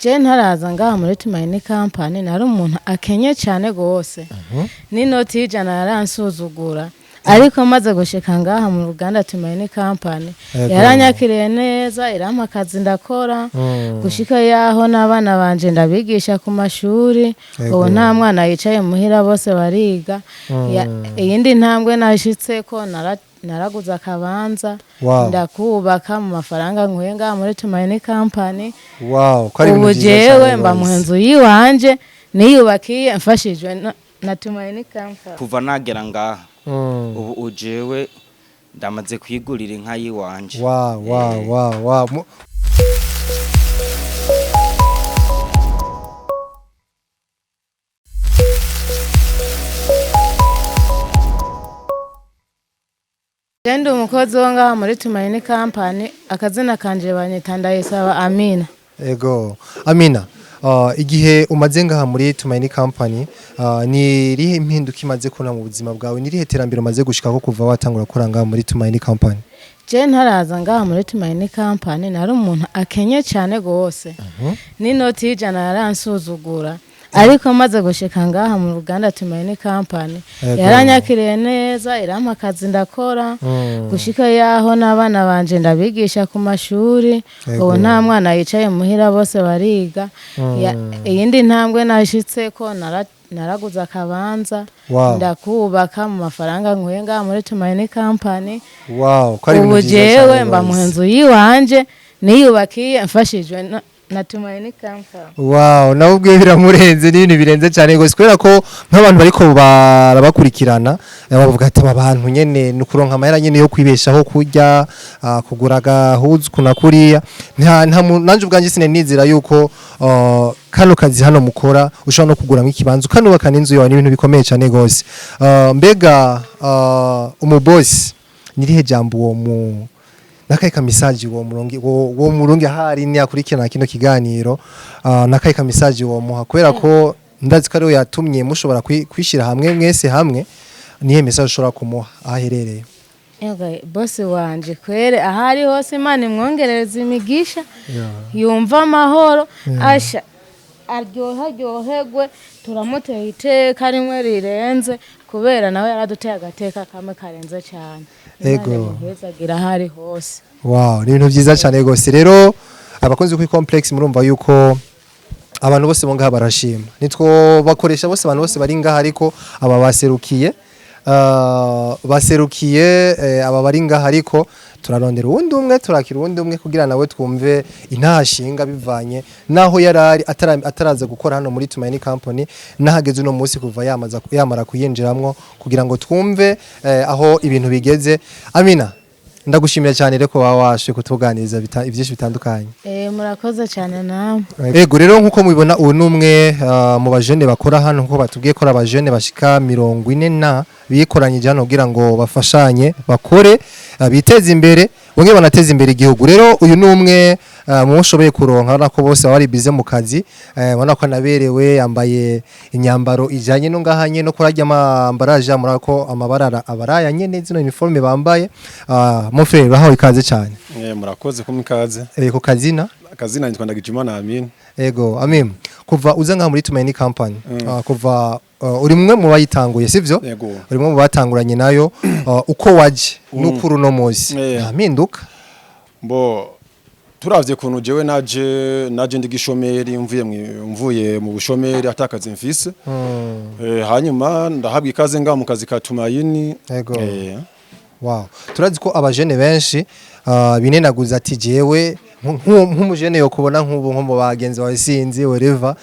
je ntaraza ngaha muri TUMAINI company nari umuntu akenye cyane gose n'inoti y'ijana yaransuzugura ariko maze gushika ngaha mu ruganda TUMAINI company yaranyakiriye neza irampa akazi ndakora gushika yaho n'abana banje ndabigisha ku mashuri ubu nta mwana yicaye muhira bose bariga iyindi ntambwe nashitse ko naraguze akabanza ndakubaka mu mafaranga nkuye ngaha muri TUMAINI company ubu jewe mba mu nzu yiwanje niyubakiye mfashijwe na TUMAINI company kuva nagera ngaha ubu ujewe ndamaze kwigurira inka yiwanje Ndi umukozi wo ngaha muri TUMAINI company akazina kanje banyita ndayisaba Amina. Ego Amina, igihe umaze ngaha muri TUMAINI company ni rihe impinduka imaze kubona mu buzima bwawe, ni rihe terambere umaze gushikako kuva watangura gukora ngaha muri TUMAINI company? Je ntaraza ngaha muri TUMAINI company nari umuntu akenye cyane gose n'inoti y'ijana yaransuzugura ariko maze gushika ngaha mu ruganda TUMAINI company yaranyakiriye neza irampa akazi ndakora gushika yaho n'abana banje ndabigisha ku mashuri ubu nta mwana yicaye muhira bose bariga iyindi ntambwe nashitse ko naraguze akabanza ndakubaka mu mafaranga nkuye ngaha muri TUMAINI company ubu jewe mba mu nzu yiwanje niyubakiye mfashijwe na TUMAINI company. Nawe ubwe biramurenze n'ibintu birenze cyane gose kubera ko nk'abantu bariko barabakurikirana bavuga ati abantu nyene nukuronka amahera nyene yo kwibeshaho kurya kugura gahuzu kuna kuriya nanje ubwanje sine nizira yuko kano kazi hano mukora ushobora no kugura nk'ikibanza ukanubaka n'inzu yawe n'ibintu bikomeye cyane gose mbega umubosi nirihe jambo uwo mu nakaika message wo murongi hari ni akurikirana kino kiganiro nakaika message wo muha kwera ko ndazi ko ari yatumye mushobora kwishira hamwe mwese hamwe nihe message ushobora kumuha aherereye? Bosi wanje kwere ahari hose Imana imwongereza imigisha yumva amahoro asha aryohegwe turamuteye iteka rimwe rirenze kubera nawe yaraduteye agateka kamwe karenze cyane. Ego hezagira hari hose. Ni ibintu byiza cyane gose rero abakunzi kuri complex murumva yuko abantu bose bonga barashima nitwo bakoresha bose abantu bose bari ngaha ariko aba baserukiye aba bari ngaha ariko turarondera uwundi umwe turakira uwundi umwe kugira nawe twumve intashinga bivanye naho yarari ataraza gukora hano muri TUMAINI company nahageze uno munsi kuva yamara kuyinjiramwo kugira ngo twumve aho ibintu bigeze. Amina, ndagushimira cyane reko wawashe kutuganiriza ivyinshi bitandukanye. Murakoze cyane nawe. Ego rero nkuko mubibona ubu numwe mu bajene bakora hano nkuko batubwiye ko abajene bashika 40 bikoranyije hano kugira ngo bafashanye bakore biteze imbere bonge banateze imbere igihugu. Rero uyu numwe mushoboye kuronka nako bose bari bize mu kazi ubona ko naberewe yambaye inyambaro ijanye no ngahanye no kurajya amambaraje murako amabara abaraya nyene zino uniforme bambaye mon frère bahawe ikaze cyane. Murakoze kumikaze. Ko kazina nitwa Ndagijimana Amin. Ego Amin, kuva uza ngaha muri TUMAINI company kuva uri mwe mu bayitanguye sivyo? Uri mwe mu batanguranye nayo uko waje n'ukuru no mozi mpinduka turavye kuntu jewe naje ndigishomeri mvuye mu bushomeri atakaze mfise hanyuma ndahabwa ikaze ngaha mu kazi ka TUMAINI. Turazi ko abajene benshi binenaguza ati jewe nk'umujene yo kubona nk'ubu nko mu bagenzi bawe sinzi whatever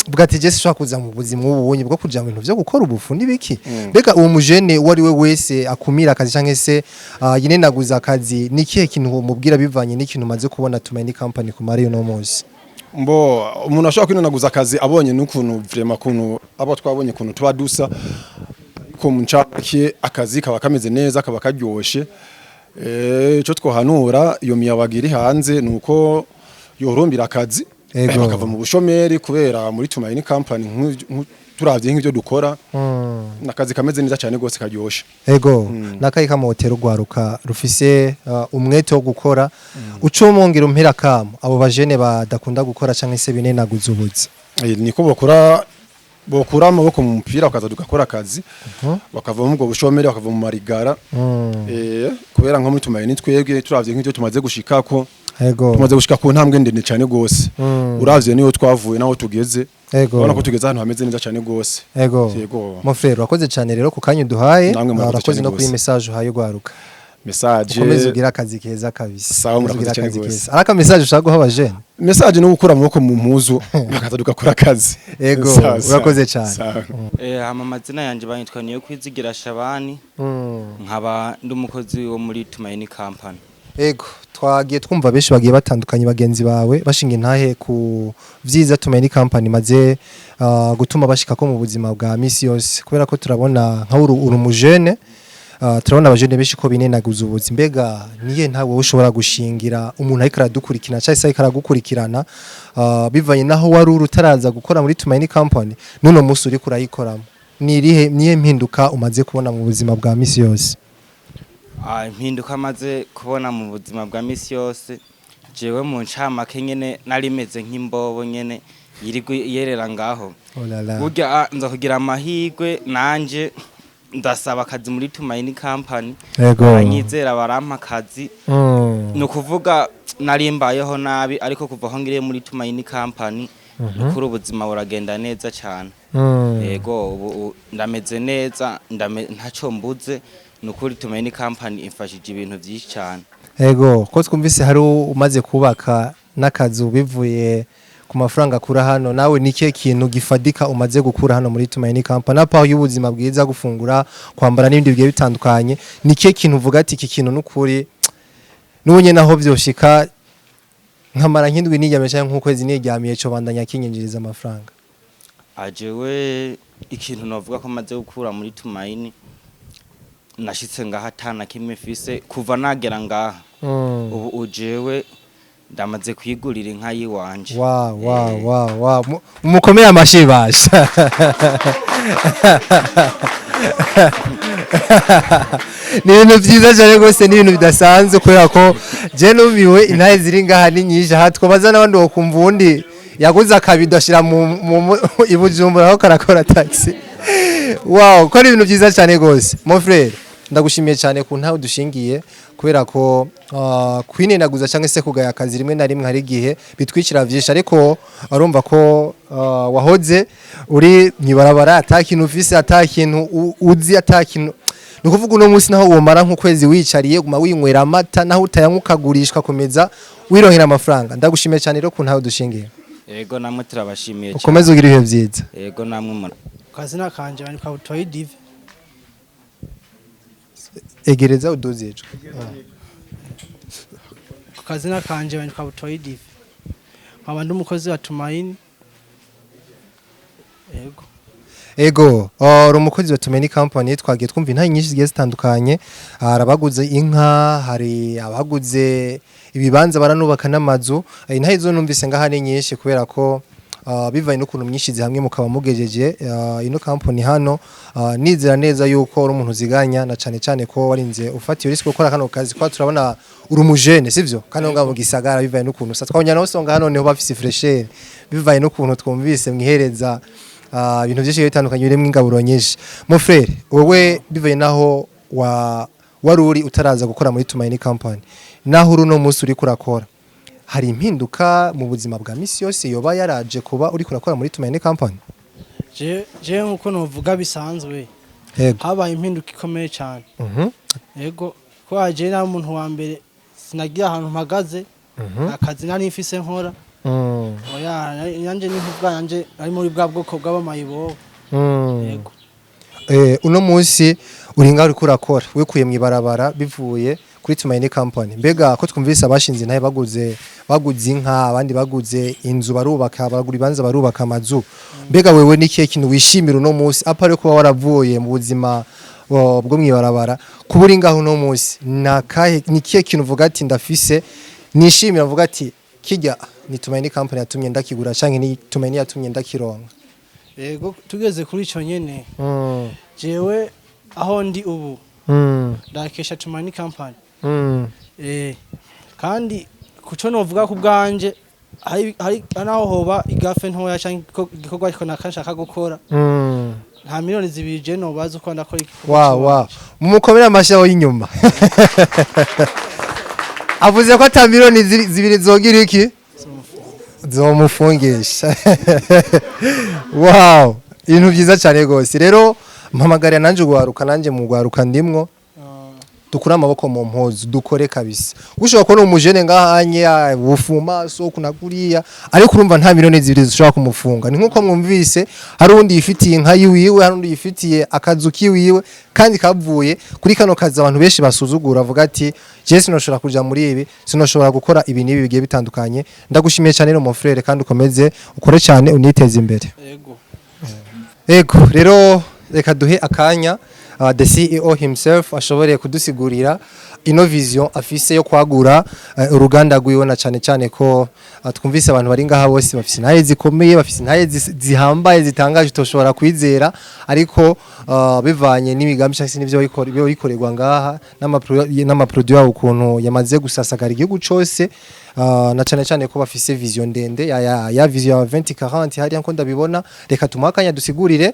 bwati je sishaka kuza mu buzima ubunye bwo kuja mu bintu byo gukora ubufundi biki beka uwo mujene wari we wese akumira akazi canke se yinenaguza akazi nikihe kintu mubwira bivanye n'ikintu maze kubona TUMAINI company ku Mario no munsi? Umuntu ashaka kwinenaguza akazi abonye n'ukuntu vraiment kuntu abo twabonye kuntu tubadusa ko muncake akazi kaba kameze neza kaba karyoshe cyo twohanura iyo miyabagiri hanze nuko yorumbira akazi bakava mu bushomeri kubera muri TUMAINI company turavye nk'ivyo dukora nakazi kameze neza cyane gose karyoshe ego nakayi kamotera ugwaruka rufise umwete wo gukora ucomongera umpera kamo abo bajene badakunda gukora canke se binenaguza ubuzi niko bokura amaboko mu mupira bakaza dugakora akazi bakava mu bwo bushomeri bakava mu marigara kubera nko muri tumaini twebwe turavye nk'ivyo tumaze gushikako tumaze gushika ku ntambwe ndende cyane gose uravye niyo twavuye naho tugeze ubona ko tugeze ahantu hameze neza cyane gose yego mo frère wakoze cyane rero ku kanyu duhaye urakoze no kuri message uhaye gwaruka message ukomeze ugira akazi keza kabisa sawa murakoze cyane gose araka message ushaka guha abajene message no gukura amaboko mu mpuzu bakaza dugakora akazi yego urakoze cyane amazina yanje banyitwa niyo kwizigira Shabani nkaba ndumukozi wo muri Tumaini company ego twagiye twumva benshi bagiye batandukanye bagenzi bawe bashinga intahe ku vyiza Tumaini company maze gutuma bashika ko mu buzima bwa misi yose kubera ko turabona nka urumujene turabona abajene benshi ko binenaguza ubuzi mbega niye ntawe ushobora gushingira umuntu ariko aradukurikirana cyangwa se aragukurikirana bivanye naho wari utaraza gukora muri Tumaini company none musi uri kurayikoramo niye mpinduka umaze kubona mu buzima bwa misi yose impinduka maze kubona mu buzima bwa misi yose jewe mu ncamake nyene narimeze nk'imbobo nyene yerera ngaho burya nza kugira amahirwe nanje ndasaba akazi muri Tumaini company banyizera barampa akazi no kuvuga narimbayeho nabi ariko kuva aho ngiriye muri Tumaini company kuri ubuzima buragenda neza cyane yego ubu ndameze neza ntaco mbuze nukuri Tumaini company imfashije ibintu byinshi cyane yego ko twumvise hari umaze kubaka nakazi bivuye ku mafaranga kura hano nawe nike kintu gifadika umaze gukura hano muri Tumaini company apaho y'ubuzima bwiza gufungura kwambara n'ibindi bigiye bitandukanye nike kintu uvuga ati iki kintu nukuri nubonye naho byoshika nkamara nk'indwi nijyamesha nk'ukwezi niryamiye cyo bandanya kinyinjiriza amafaranga ajewe ikintu navuga ko maze gukura muri Tumaini nashitse ngaha tana kimwe fise kuva nagera ngaha ubu ujewe ndamaze kwigurira inka yiwanje wa umukomeye amashibasha ni ibintu byiza cyane gose ni ibintu bidasanzwe kubera ko je numiwe intahe ziri ngaha ni nyinshi hatwobaza n'abandi bokumva undi yaguze akabido ashira mu ibujumbura aho karakora taxi wow ko ari ibintu byiza cyane gose mon frère ndagushimiye cyane ku ntaho dushingiye kubera ko kwinenaguza cyangwa se kugaya akazi rimwe na rimwe hari gihe bitwikira vyinshi ariko arumva ko wahoze uri mwibarabara atakintu ufise atakintu uzi atakintu nukuvuga uno munsi naho womara nk'ukwezi wicariye guma winywera amata naho utayankukagurishwa komeza wirohera amafaranga ndagushimiye cyane rero ku ntaho dushingiye yego namwe turabashimiye cyane ukomeze ugira ibihe byiza yego namwe kazina kanje bani kabutoyi dive egereza udozeje kazina kanje bani kabutoyi dive nkaba umukozi wa Tumaini ego umukozi wa Tumaini company twagiye twumva intahe nyinshi zigiye zitandukanye arabaguze inka hari abaguze ibibanza baranubaka n'amazu intahe zo numvise ngaha ni nyinshi kubera ko bivaye n'ukuntu myishize hamwe mukaba mugejeje ino company hano nizera neza yuko uri umuntu ziganya na cyane ko warinze ufatiye risiko gukora kano kazi kwa turabona urumujene sivyo kandi ngabo gisagara bivaye n'ukuntu twabonye naho songa hano niho bafise fresher bivaye n'ukuntu twumvise mwihereza ibintu byinshi bitandukanye birimo ingaburo nyinshi mon frère wowe bivaye naho waruri utaraza gukora muri Tumaini company naho uri no munsi uri kurakora hari impinduka mu buzima bwa misi yose yoba yaraje kuba uri kurakora muri Tumaini company je nkuko novuga bisanzwe habaye impinduka ikomeye cyane yego ko aje na umuntu wa mbere sinagira ahantu mpagaze akazi nari mfise nkora oya yanje nivuga yanje ari muri bwa bwoko bw'abamayibo yego uno munsi uri ngaho uri kurakora wikuye mu ibarabara bivuye kuri Tumaini company mbega ko twumvise abashinze intahe baguze inka abandi baguze inzu barubaka bagura ibanza barubaka amazu mbega wewe nikiye kintu wishimira uno munsi apare kuba waravuye mu buzima bwo mwibarabara kuburi ngaho uno munsi nakahe nikiye kintu uvuga ati ndafise nishimira uvuga ati kijya ni Tumaini company yatumye ndakigura canke ni Tumaini yatumye ndakironka yego tugeze kuri ico nyene jewe aho ndi ubu ndakesha TUMAINI company kandi kuco novuga ku bwanje hari naho hoba igafe ntoya cyangwa igikorwa ariko nakashaka gukora nta miliyoni zibiri je no bazi uko ndakora wow mumukomera amashaho y'inyuma avuze ko ata miliyoni zibiri zogira iki zomufungisha wow ibintu byiza cyane gose rero mpamagarira nanje gwaruka nanje mu gwaruka ndimwo dukura amaboko mu mpuzu dukore kabisa ushobora ko n'umujene ngahanye bufuma so kunaguriya ariko urumva nta miliyoni zibiri zishobora kumufunga ni nkuko mwumvise hari undi yifitiye inka yiwiwe hari undi yifitiye akazuki wiwe kandi kavuye kuri kano kazi abantu benshi basuzugura avuga ati je sinoshobora kuja muri ibi sinoshobora gukora ibi nibi bigiye bitandukanye ndagushimiye cyane no mon frère kandi ukomeze ukore cyane uniteze imbere yego rero reka duhe akanya the CEO himself ashobore kudusigurira ino vision afise yo kwagura uruganda rwibona cyane ko twumvise abantu bari ngaha bose bafise intahe zikomeye bafise intahe zihambaye zitangaje toshobora kwizera ariko bivanye n'imigambi cyangwa n'ivyo bikorerwa ngaha n'amaproduit yawo ukuntu yamaze gusasagara igihugu cyose na cyane ko bafise vision ndende ya vision ya 2040 hari anko ndabibona reka tumakanya dusigurire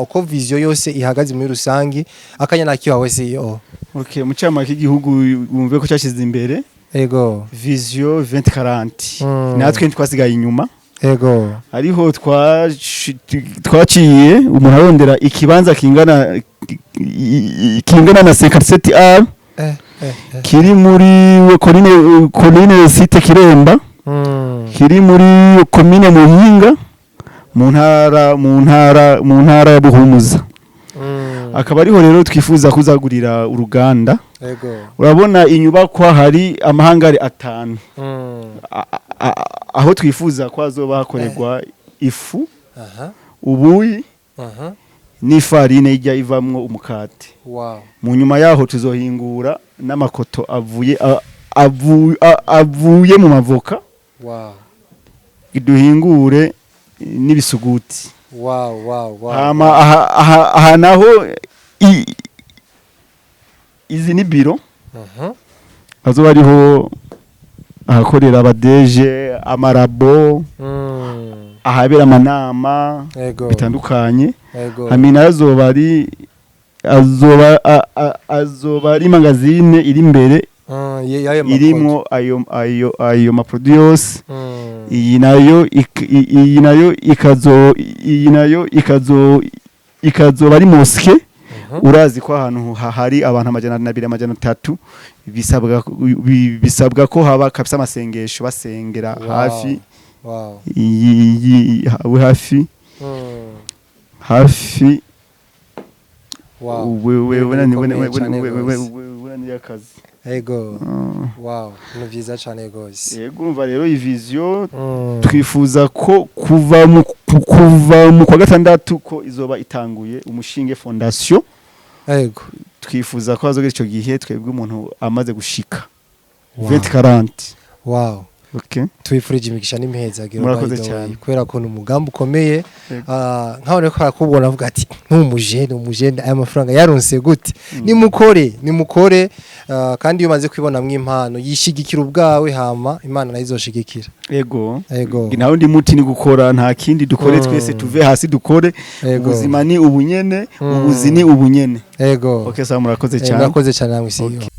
uko vision yose ihagaze muri rusangi akanya nakiwa we CEO. Okay, mucama k'igihugu wumve ko cyashize imbere. Ego. Vision 2040. Natwe twasigaye inyuma. Ego. Ariho twaciye umuntu arondera ikibanza kingana na 57R. Kiri muri commune site Kiremba. Kiri muri commune Muhinga. Mu ntara ya Buhumuza. Akaba ariho rero twifuza kuzagurira uruganda. Urabona inyubakwa hari amahangari 5. Aho twifuza kwazoba hakorerwa ifu, ubuyi, n'ifarine ijya ivamwo umukate. Mu nyuma yaho tuzohingura n'amakoto avuye mu mavoka. Iduhingure n'ibisuguti. Aha naho izi ni biro azoba ariho ahakorera abadeje amarabo ahabera amanama bitandukanye hamina azoba ari magazine iri imbere irimwo ayo maproduit yose iyi nayo ikazoba ari mosque urazi ko ahantu hari abantu 200-300 bisabwa ko haba kabisa amasengesho basengera hafi hafi akazi. Ego. Wow, no vyiza cyane gose. Yego umva rero iyi vision twifuza ko kuva mu kwa gatandatu ko izoba itanguye umushinge fondation. Yego. Twifuza ko azogera ico gihe twebwe umuntu amaze gushika 2040. Wow. Okay. Twifurije imigisha n'imihezagiro murakoze cyane kwera ko umugambi ukomeye nkabone ko akubona avuga ati umujene aya mafaranga yaronse gute nimukore kandi iyo umaze kwibona mw'impano yishigikira ubwawe hama imana nayizoshigikira. Yego naho ndi muti ni gukora nta kindi dukore twese tuve hasi dukore ubuzima ni ubunyene ubuzi ni ubunyene. Yego. Okay, sa murakoze cyane murakoze cyane namwe CEO.